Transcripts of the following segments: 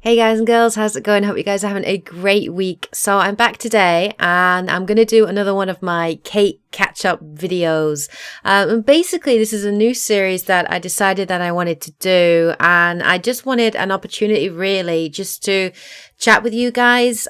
Hey guys and girls, how's it going? Hope you guys are having a great week. So I'm back today and I'm going to do another one of my Kate catch-up videos. And basically this is a new series that I decided that I wanted to do, and I just wanted an opportunity really just to chat with you guys,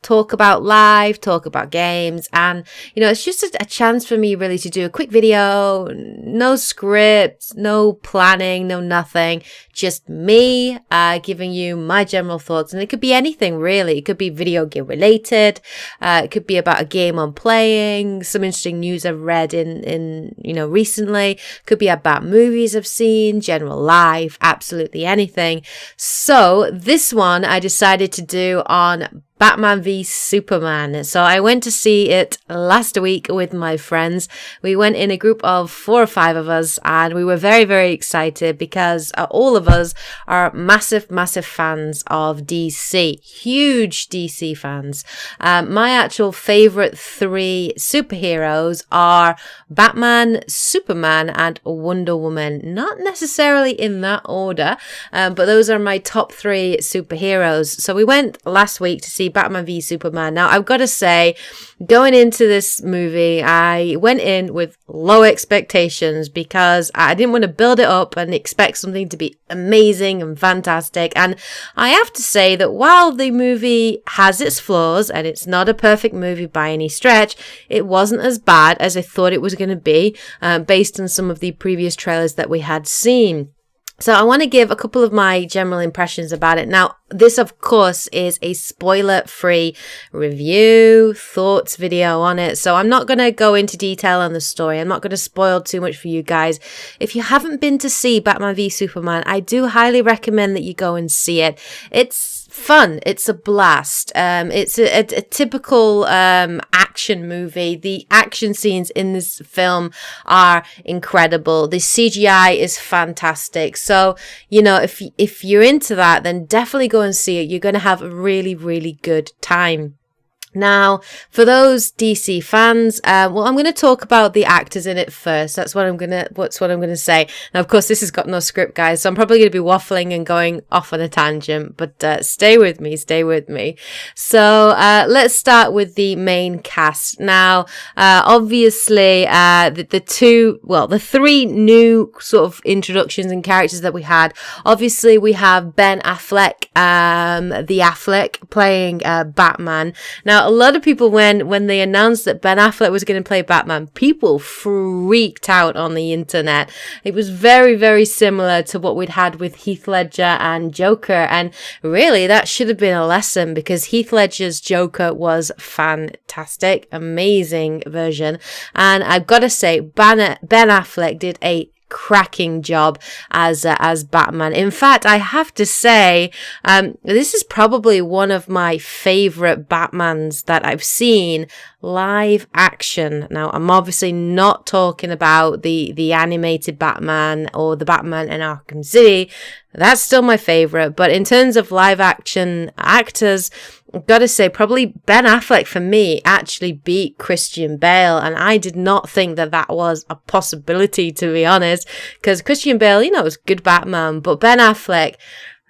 talk about life, talk about games, and it's just a chance for me really to do a quick video, no script, no planning, no nothing, just me giving you my general thoughts. And it could be anything really. It could be video game related, it could be about a game I'm playing, some interesting news I've read in recently, could be about movies I've seen, general life, absolutely anything. So this one I decided to do on Batman v Superman. So I went to see it last week with my friends. We went in a group of 4 or 5 of us, and we were very, very excited because all of us are massive, massive fans of DC. Huge DC fans. My actual favorite 3 superheroes are Batman, Superman, and Wonder Woman. Not necessarily in that order, but those are my top 3 superheroes. So we went last week to see Batman v Superman. Now, I've got to say, going into this movie, I went in with low expectations because I didn't want to build it up and expect something to be amazing and fantastic. And I have to say that while the movie has its flaws and it's not a perfect movie by any stretch, it wasn't as bad as I thought it was going to be based on some of the previous trailers that we had seen. So I want to give a couple of my general impressions about it. Now, this, of course, is a spoiler-free review, thoughts video on it. So I'm not going to go into detail on the story. I'm not going to spoil too much for you guys. If you haven't been to see Batman v Superman, I do highly recommend that you go and see it. It's fun. It's a blast. It's a typical action movie. The action scenes in this film are incredible. The CGI is fantastic. So, if you're into that, then definitely go and see it. You're going to have a really, really good time. Now, for those DC fans, I'm going to talk about the actors in it first. That's what I'm going to say. Now, of course, this has got no script, guys, so I'm probably going to be waffling and going off on a tangent, but stay with me. So, let's start with the main cast. Now, obviously, the 3 new sort of introductions and characters that we had. Obviously, we have Ben Affleck, the Affleck playing Batman. Now, a lot of people, when they announced that Ben Affleck was going to play Batman, people freaked out on the internet. It was very, very similar to what we'd had with Heath Ledger and Joker. And really, that should have been a lesson because Heath Ledger's Joker was fantastic, amazing version. And I've got to say, Ben Affleck did a cracking job as Batman. In fact, I have to say, this is probably one of my favorite Batmans that I've seen live action. Now, I'm obviously not talking about the animated Batman or the Batman in Arkham City. That's still my favorite. But in terms of live action actors, I've got to say, probably Ben Affleck for me actually beat Christian Bale. And I did not think that was a possibility, to be honest, because Christian Bale, is good Batman. But Ben Affleck,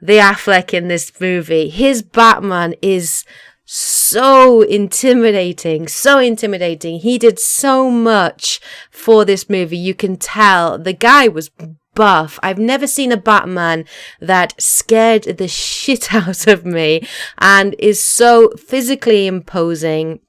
the Affleck in this movie, his Batman is so intimidating. He did so much for this movie. You can tell the guy was buff. I've never seen a Batman that scared the shit out of me and is so physically imposing.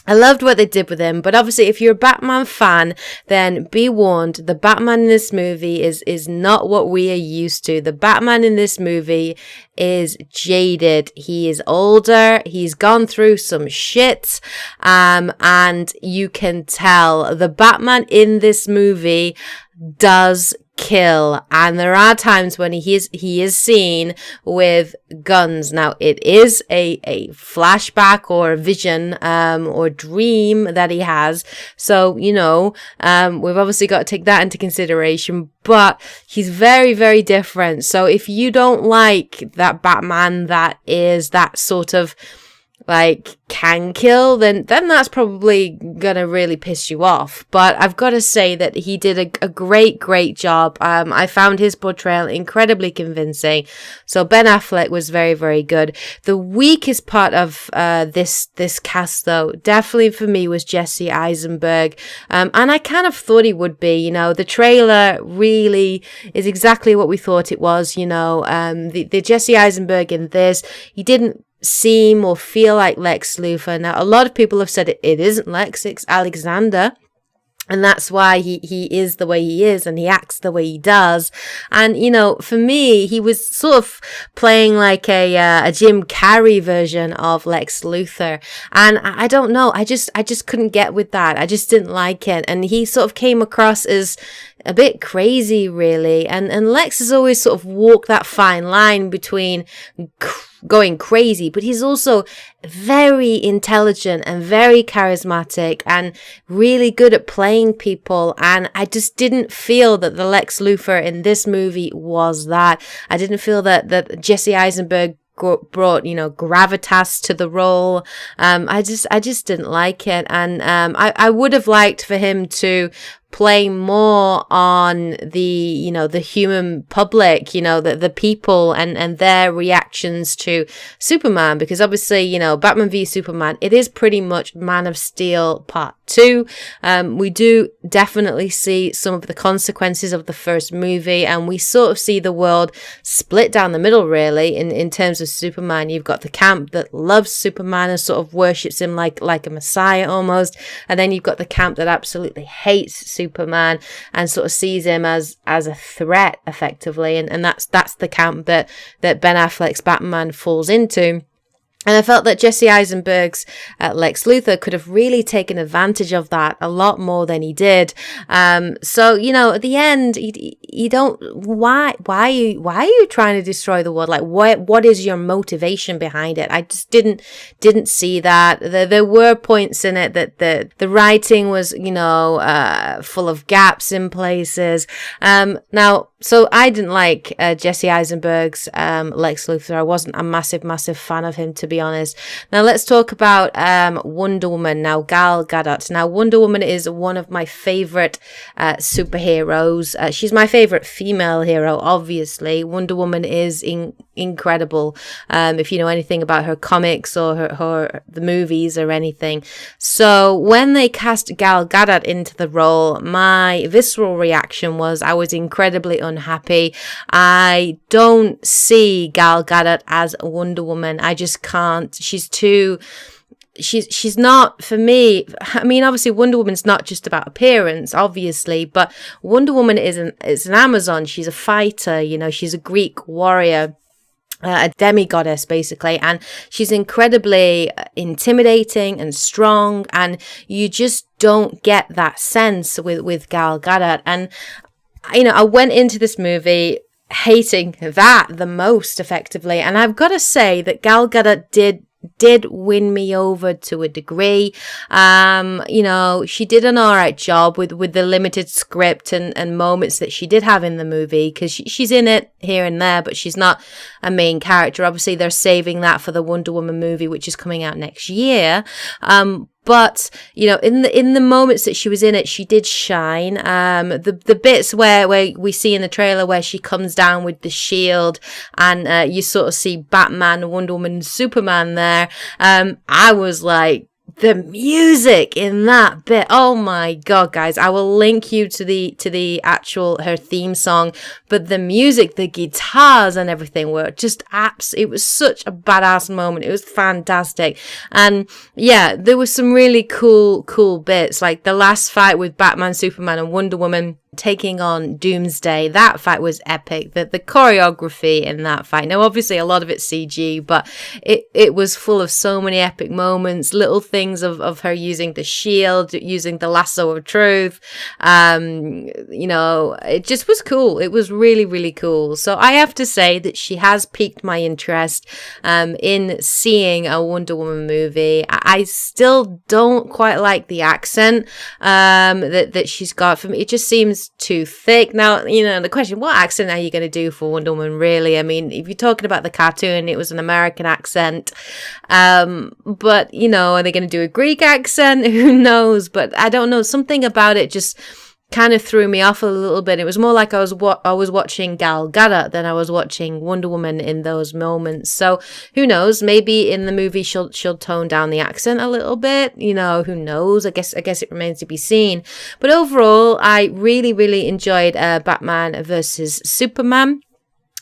I loved what they did with him, but obviously if you're a Batman fan, then be warned, the Batman in this movie is not what we are used to. The Batman in this movie is jaded. He is older. He's gone through some shit. And you can tell the Batman in this movie does kill, and there are times when he is seen with guns. Now, it is a flashback or a vision or dream that he has, so we've obviously got to take that into consideration, but he's very, very different. So if you don't like that Batman that is that sort of like can kill, then that's probably gonna really piss you off. But I've got to say that he did a great job. I found his portrayal incredibly convincing. So Ben Affleck was very good. The weakest part of this cast, though, definitely for me was Jesse Eisenberg, and I kind of thought he would be. You know, the trailer really is exactly what we thought it was. You know, the Jesse Eisenberg in this, he didn't seem or feel like Lex Luthor. Now, a lot of people have said it isn't Lex, it's Alexander. And that's why he is the way he is and he acts the way he does. And, you know, for me, he was sort of playing like a Jim Carrey version of Lex Luthor. And I don't know. I just couldn't get with that. I just didn't like it. And he sort of came across as a bit crazy, really. And Lex has always sort of walked that fine line between going crazy, but he's also very intelligent and very charismatic and really good at playing people. And I just didn't feel that the Lex Luthor in this movie was that. I didn't feel that Jesse Eisenberg brought, you know, gravitas to the role. I just didn't like it. And I would have liked for him to play more on the, you know, the human public, you know, the people and their reactions to Superman, because obviously, you know, Batman v Superman, it is pretty much Man of Steel Part 2. We do definitely see some of the consequences of the first movie, and we sort of see the world split down the middle, really, in terms of Superman. You've got the camp that loves Superman and sort of worships him like a messiah almost, and then you've got the camp that absolutely hates Superman and sort of sees him as a threat, effectively, and that's the camp that Ben Affleck's Batman falls into. And I felt that Jesse Eisenberg's Lex Luthor could have really taken advantage of that a lot more than he did. So, you know, at the end, you don't, why are you trying to destroy the world? Like, what is your motivation behind it? I just didn't see that. There were points in it that the writing was, you know, full of gaps in places. Now, so I didn't like Jesse Eisenberg's Lex Luthor. I wasn't a massive fan of him, to be honest. Now let's talk about Wonder Woman. Now, Gal Gadot. Now, Wonder Woman is one of my favorite superheroes. She's my favorite female hero, obviously. Wonder Woman is incredible. If you know anything about her comics or her the movies or anything. So when they cast Gal Gadot into the role, my visceral reaction was I was incredibly unhappy. I don't see Gal Gadot as a Wonder Woman. I just can't. She's not, for me. I mean, obviously Wonder Woman's not just about appearance, obviously, but Wonder Woman is an Amazon. She's a fighter, you know, she's a Greek warrior. A demigoddess, basically, and she's incredibly intimidating and strong, and you just don't get that sense with Gal Gadot. And, you know, I went into this movie hating that the most, effectively, and I've got to say that Gal Gadot did win me over to a degree. You know, she did an alright job with the limited script and moments that she did have in the movie, because she's in it here and there, but she's not a main character. Obviously, they're saving that for the Wonder Woman movie, which is coming out next year. But, you know, in the moments that she was in it, she did shine. The bits where we see in the trailer where she comes down with the shield and you sort of see Batman, Wonder Woman, Superman there. I was like, the music in that bit, oh my god, guys, I will link you to the actual her theme song, but the music, the guitars and everything were just it was such a badass moment. It was fantastic. And yeah, there was some really cool bits, like the last fight with Batman, Superman and Wonder Woman taking on Doomsday. That fight was epic. The choreography in that fight, now obviously a lot of it's CG, but it was full of so many epic moments, little things things of her using the shield, using the lasso of truth. You know, it just was cool. It was really, really cool. So I have to say that she has piqued my interest in seeing a Wonder Woman movie. I still don't quite like the accent that she's got. For me, it just seems too thick. Now, you know, the question, what accent are you going to do for Wonder Woman, really? I mean, if you're talking about the cartoon, it was an American accent. But, you know, are they going to do a Greek accent? Who knows? But I don't know. Something about it just kind of threw me off a little bit. It was more like I was watching Gal Gadot than I was watching Wonder Woman in those moments. So who knows? Maybe in the movie she'll tone down the accent a little bit. You know, who knows? I guess it remains to be seen. But overall, I really, really enjoyed Batman versus Superman.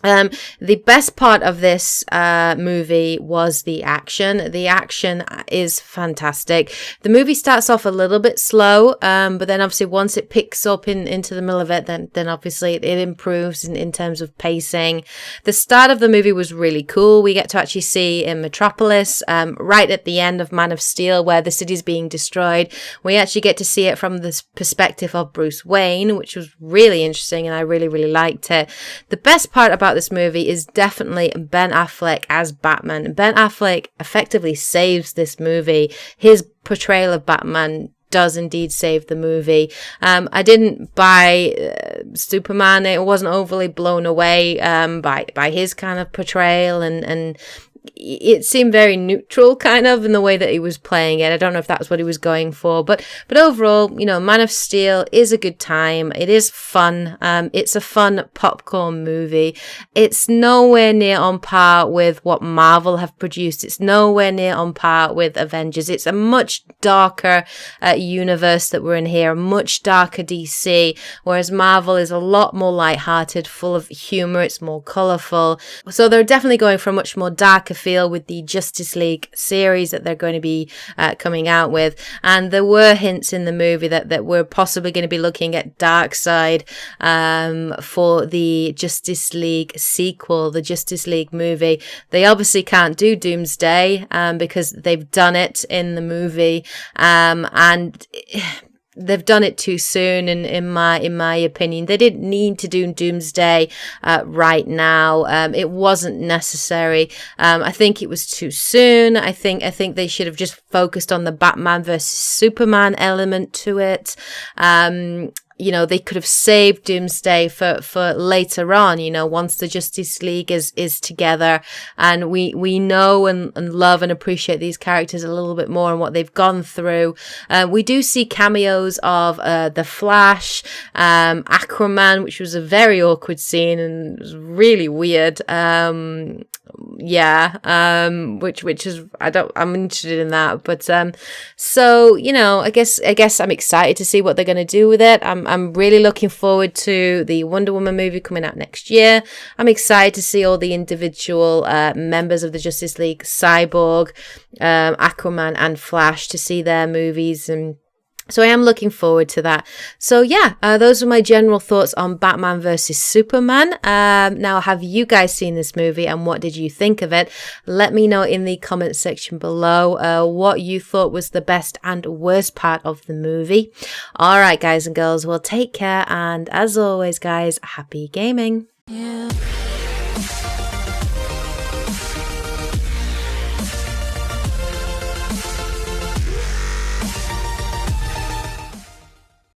The best part of this movie was the action. The action is fantastic. The movie starts off a little bit slow, but then obviously once it picks up into the middle of it, then obviously it improves in terms of pacing. The start of the movie was really cool. We get to actually see in Metropolis, right at the end of Man of Steel, where the city's being destroyed. We actually get to see it from the perspective of Bruce Wayne, which was really interesting, and I really, really liked it. The best part about this movie is definitely Ben Affleck as Batman. Ben Affleck effectively saves this movie. His portrayal of Batman does indeed save the movie. I didn't buy Superman. It wasn't overly blown away by his kind of portrayal, and it seemed very neutral kind of in the way that he was playing it. I don't know if that's what he was going for, but overall, you know, Man of Steel is a good time. It is fun. It's a fun popcorn movie. It's nowhere near on par with what Marvel have produced. It's nowhere near on par with Avengers. It's a much darker universe that we're in here, a much darker DC, whereas Marvel is a lot more lighthearted, full of humor. It's more colorful. So they're definitely going for a much more darker feel with the Justice League series that they're going to be coming out with. And there were hints in the movie that we're possibly going to be looking at Darkseid for the Justice League sequel, the Justice League movie. They obviously can't do Doomsday because they've done it in the movie, and they've done it too soon, in my opinion. They didn't need to do Doomsday right now. It wasn't necessary. I think it was too soon. I think they should have just focused on the Batman versus Superman element to it. You know, they could have saved Doomsday for later on, you know, once the Justice League is together and we know and love and appreciate these characters a little bit more and what they've gone through. We do see cameos of The Flash, Aquaman, which was a very awkward scene and was really weird. Which is, I'm interested in that, but so, you know, I guess I'm excited to see what they're going to do with it. I'm really looking forward to the Wonder Woman movie coming out next year. I'm excited to see all the individual members of the Justice League, Cyborg, Aquaman and Flash, to see their movies, and so I am looking forward to that. So yeah, those are my general thoughts on Batman versus Superman. Now, have you guys seen this movie and what did you think of it? Let me know in the comment section below what you thought was the best and worst part of the movie. All right, guys and girls, well, take care. And as always, guys, happy gaming. Yeah.